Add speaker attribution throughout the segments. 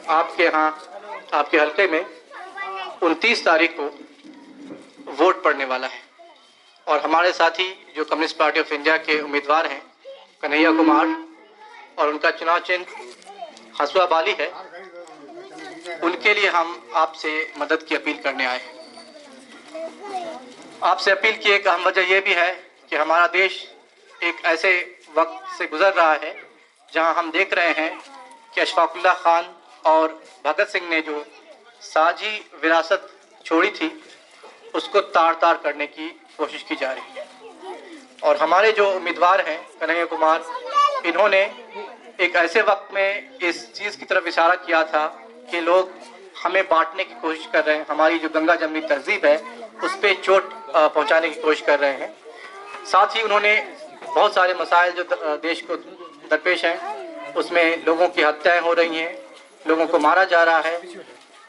Speaker 1: आपके यहाँ आपके हल्के में 29 तारीख को वोट पड़ने वाला है और हमारे साथी जो कम्युनिस्ट पार्टी ऑफ इंडिया के उम्मीदवार हैं कन्हैया कुमार और उनका चुनाव चिन्ह हसुआ बाली है, उनके लिए हम आपसे मदद की अपील करने आए हैं। आपसे अपील की एक अहम वजह यह भी है कि हमारा देश एक ऐसे वक्त से गुजर रहा है जहां हम देख रहे हैं कि अशफाकुल्लाह खान और भगत सिंह ने जो साझी विरासत छोड़ी थी उसको तार तार करने की कोशिश की जा रही है। और हमारे जो उम्मीदवार हैं कन्हैया कुमार, इन्होंने एक ऐसे वक्त में इस चीज़ की तरफ इशारा किया था कि लोग हमें बांटने की कोशिश कर रहे हैं, हमारी जो गंगा जमनी तहजीब है उस पर चोट पहुंचाने की कोशिश कर रहे हैं। साथ ही उन्होंने बहुत सारे मसाइल जो देश को दरपेश हैं उसमें लोगों की हत्याएं हो रही हैं, लोगों को मारा जा रहा है,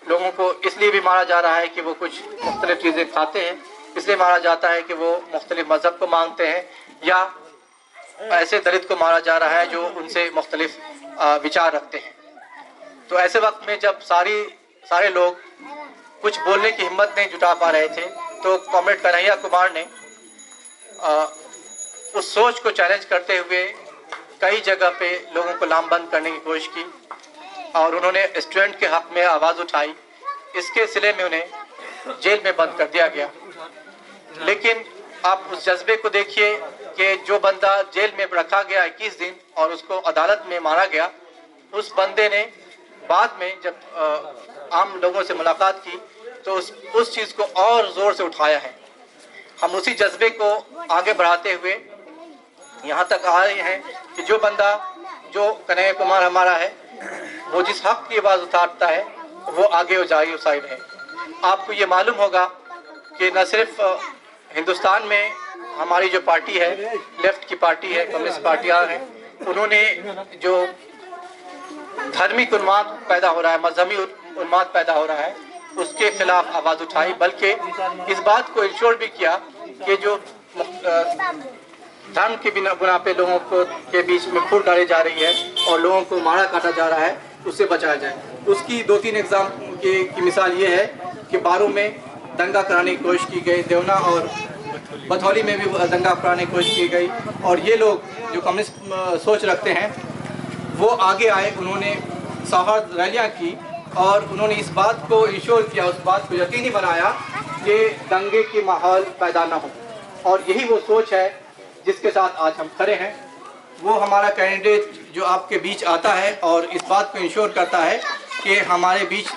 Speaker 1: लोगों को इसलिए भी मारा जा रहा है कि वो कुछ मुख्तलिफ चीज़ें खाते हैं, इसलिए मारा जाता है कि वो मुख्तलिफ मज़हब को मांगते हैं, या ऐसे दलित को मारा जा रहा है जो उनसे मुख्तलिफ विचार रखते हैं। तो ऐसे वक्त में जब सारे लोग कुछ बोलने की हिम्मत नहीं जुटा पा रहे थे तो कॉमरेड कन्हैया कुमार ने उस सोच को चैलेंज करते हुए कई जगह पे लोगों को लामबंद करने की कोशिश की और उन्होंने स्टूडेंट के हक में आवाज़ उठाई। इसके सिले में उन्हें जेल में बंद कर दिया गया। लेकिन आप उस जज्बे को देखिए कि जो बंदा जेल में रखा गया 21 दिन और उसको अदालत में मारा गया, उस बंदे ने बाद में जब आम लोगों से मुलाकात की तो उस चीज़ को और ज़ोर से उठाया है। हम उसी जज्बे को आगे बढ़ाते हुए यहाँ तक आ रहे हैं कि जो बंदा जो कन्हैया कुमार हमारा है वो जिस हक की आवाज़ उठाता है वो आगे उजाई साइड है। आपको ये मालूम होगा कि न सिर्फ हिंदुस्तान में हमारी जो पार्टी है, लेफ्ट की पार्टी है, कम्युनिस्ट पार्टियाँ हैं, उन्होंने जो धार्मिक उन्माद पैदा हो रहा है, मजहबी उन्माद पैदा हो रहा है, उसके खिलाफ आवाज़ उठाई, बल्कि इस बात को इंश्योर भी किया कि जो धर्म के बिना पे लोगों को के बीच में फूट डाली जा रही है और लोगों को मारा काटा जा रहा है, उससे बचाया जाए। उसकी 2-3 एग्जाम की मिसाल ये है कि बारू में दंगा कराने की कोशिश की गई, देवना और बथौली में भी दंगा कराने की कोशिश की गई, और ये लोग जो कम्युनिस्ट सोच रखते हैं वो आगे आए, उन्होंने सौहार्द रैलियाँ की और उन्होंने इस बात को इंश्योर किया, उस बात को यकीनी बनाया कि दंगे की माहौल पैदा ना हो। और यही वो सोच है जिसके साथ आज हम खड़े हैं। वो हमारा कैंडिडेट जो आपके बीच आता है और इस बात को इंश्योर करता है कि हमारे बीच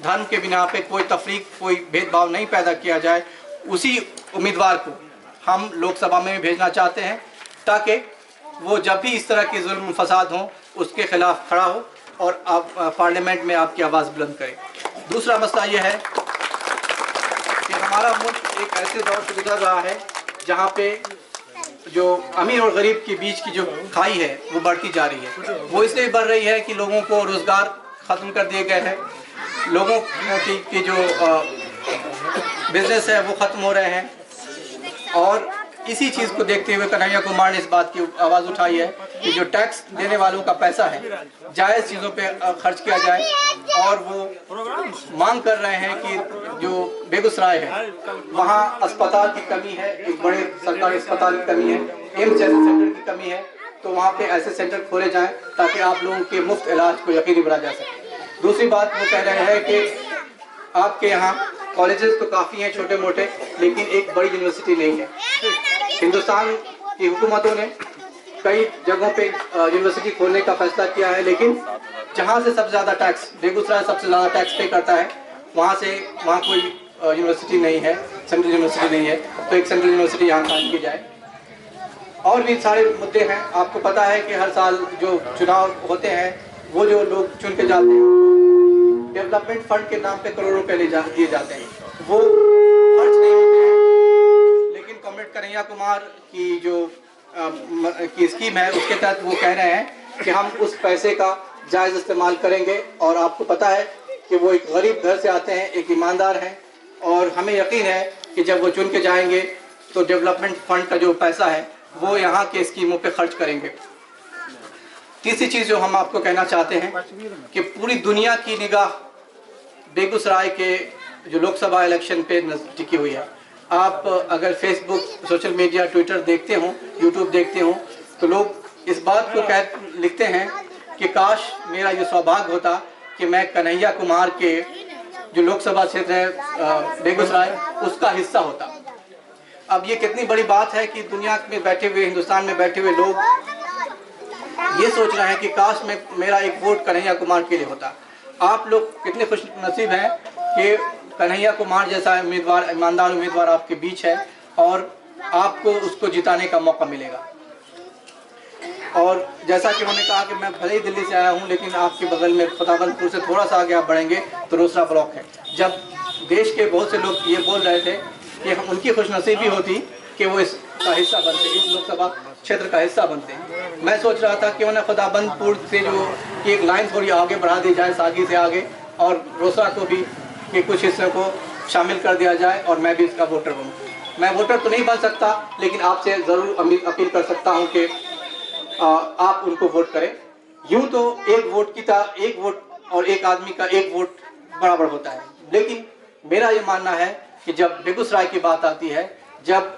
Speaker 1: धर्म के बिना पे कोई तफरीक, कोई भेदभाव नहीं पैदा किया जाए, उसी उम्मीदवार को हम लोकसभा में भेजना चाहते हैं ताकि वो जब भी इस तरह की जुल्म फसाद हो उसके खिलाफ खड़ा हो और आप पार्लियामेंट में आपकी आवाज़ बुलंद करें। दूसरा मसला ये है कि हमारा मुल्क एक ऐसे दौर से गुजर रहा है जहाँ पे जो अमीर और गरीब के बीच की जो खाई है वो बढ़ती जा रही है। वो इसलिए बढ़ रही है कि लोगों को रोज़गार ख़त्म कर दिए गए हैं, लोगों की जो बिजनेस है वो ख़त्म हो रहे हैं, और इसी चीज़ को देखते हुए कन्हैया कुमार ने इस बात की आवाज़ उठाई है कि जो टैक्स देने वालों का पैसा है जायज़ चीज़ों पे खर्च किया जाए। और वो मांग कर रहे हैं कि जो बेगूसराय है वहाँ अस्पताल की कमी है, एक बड़े सरकारी अस्पताल की कमी है, एम्स जैसे सेंटर की कमी है, तो वहाँ पे ऐसे सेंटर खोले जाएं ताकि आप लोगों के मुफ्त इलाज को यकीनी बना जा सके। दूसरी बात वो कह रहे हैं कि आपके यहाँ कॉलेजेस तो काफ़ी हैं छोटे मोटे, लेकिन एक बड़ी यूनिवर्सिटी नहीं है। हिंदुस्तान की हुकूमतों ने कई जगहों पे यूनिवर्सिटी खोलने का फैसला किया है, लेकिन जहाँ से सबसे ज़्यादा टैक्स, बेगूसराय सबसे ज़्यादा टैक्स पे करता है, वहाँ कोई यूनिवर्सिटी नहीं है, सेंट्रल यूनिवर्सिटी नहीं है, तो एक सेंट्रल यूनिवर्सिटी यहाँ कायम की जाए। और भी सारे मुद्दे हैं। आपको पता है कि हर साल जो चुनाव होते हैं वो जो लोग चुन के जाते हैं डेवलपमेंट फंड के नाम पे करोड़ों रुपए दिए जाते हैं, वो खर्च नहीं होते हैं। लेकिन कॉमरेड कन्हैया कुमार की जो की स्कीम है उसके तहत वो कह रहे हैं कि हम उस पैसे का जायज़ इस्तेमाल करेंगे। और आपको पता है कि वो एक गरीब घर से आते हैं, एक ईमानदार हैं, और हमें यकीन है कि जब वो चुन के जाएंगे तो डेवलपमेंट फंड का जो पैसा है वो यहाँ के स्कीमों पे खर्च करेंगे। तीसरी चीज़ जो हम आपको कहना चाहते हैं कि पूरी दुनिया की निगाह बेगूसराय के जो लोकसभा इलेक्शन पे टिकी हुई है। आप अगर फेसबुक, सोशल मीडिया, ट्विटर देखते हो, यूट्यूब देखते हो, तो लोग इस बात को लिखते हैं कि काश मेरा ये सौभाग्य होता कि मैं कन्हैया कुमार के जो लोकसभा क्षेत्र है बेगूसराय, उसका हिस्सा होता। अब ये कितनी बड़ी बात है कि दुनिया में बैठे हुए, हिंदुस्तान में बैठे हुए लोग ये सोच रहे हैं कि काश मेरा एक वोट कन्हैया कुमार के लिए होता। आप लोग कितने खुश नसीब हैं कि कन्हैया कुमार जैसा उम्मीदवार, ईमानदार उम्मीदवार आपके बीच है और आपको उसको जिताने का मौका मिलेगा। और जैसा कि उन्होंने कहा कि मैं भले ही दिल्ली से आया हूं, लेकिन आपके बगल में खुदाबंदपुर से थोड़ा सा आगे आप बढ़ेंगे तो रोसड़ा ब्लॉक है। जब देश के बहुत से लोग ये बोल रहे थे कि उनकी खुशनसीबी होती कि वो इसका हिस्सा बनते, इस लोकसभा क्षेत्र का हिस्सा बनते हैं, मैं सोच रहा था कि उन्हें खुदाबंदपुर से जो कि एक लाइन थोड़ी आगे बढ़ा दी जाए, सागी से आगे, और रोसड़ा को भी कि कुछ हिस्सों को शामिल कर दिया जाए और मैं भी इसका वोटर बनूँ। मैं वोटर तो नहीं बन सकता, लेकिन आपसे ज़रूर अपील कर सकता हूँ कि आप उनको वोट करें। यूं तो एक वोट और एक आदमी का एक वोट बराबर होता है, लेकिन मेरा ये मानना है कि जब बेगूसराय की बात आती है, जब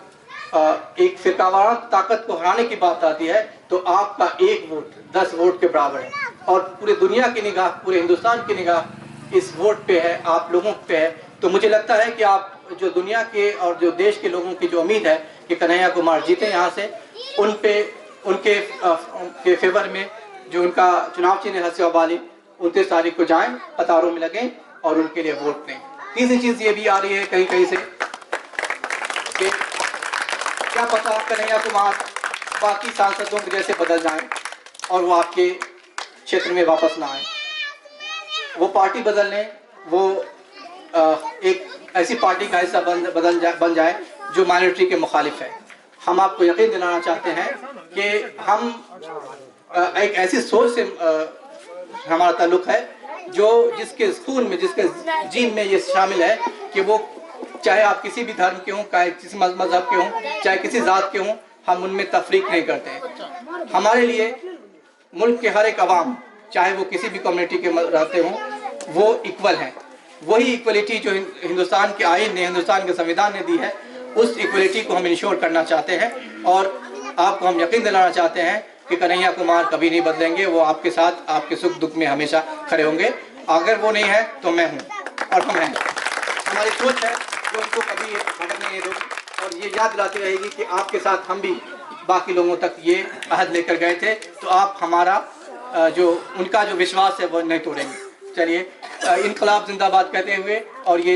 Speaker 1: एक फिरकावाराना ताकत को हराने की बात आती है, तो आपका एक वोट 10 वोट के बराबर है। और पूरी दुनिया की निगाह, पूरे हिंदुस्तान की निगाह इस वोट पे है, आप लोगों पे है। तो मुझे लगता है कि आप जो दुनिया के और जो देश के लोगों की जो उम्मीद है कि कन्हैया कुमार जीते यहाँ से, उनके फेवर में जो उनका चुनाव चिन्ह है सेवाबाली, 29 तारीख को जाएं, कतारों में लगें और उनके लिए वोट दें। तीसरी चीज़ ये भी आ रही है कहीं से कि क्या पता कन्हैया कुमार बाकी सांसदों के जैसे बदल जाएं और वो आपके क्षेत्र में वापस ना आए, वो पार्टी बदल लें, वो एक ऐसी पार्टी का हिस्सा बन जाए जो माइनॉरिटी के मुखालिफ है। हम आपको यकीन दिलाना चाहते हैं कि हम एक ऐसी सोच से हमारा ताल्लुक है जो जिसके खून में, जिसके जीन में ये शामिल है कि वो चाहे आप किसी भी धर्म के हों, चाहे किसी मजहब के हों, चाहे किसी जात के हों, हम उनमें तफरीक नहीं करते हैं। हमारे लिए मुल्क के हर एक अवाम, चाहे वो किसी भी कम्युनिटी के रहते हों, वो इक्वल हैं। वही इक्वलिटी जो हिंदुस्तान के आईन ने, हिंदुस्तान के संविधान ने दी है, उस इक्वलिटी को हम इंश्योर करना चाहते हैं। और आपको हम यकीन दिलाना चाहते हैं कि कन्हैया कुमार कभी नहीं बदलेंगे, वो आपके साथ, आपके सुख दुख में हमेशा खड़े होंगे। अगर वो नहीं है तो मैं हूँ और हम हैं। हमारी सोच है जो उनको कभी हटने नहीं दोगी और ये याद दिलाती रहेगी कि आपके साथ हम भी बाकी लोगों तक ये अहद लेकर गए थे, तो आप हमारा जो उनका जो विश्वास है वो नहीं तोड़ेंगे। चलिए, इनकलाब जिंदाबाद कहते हुए और ये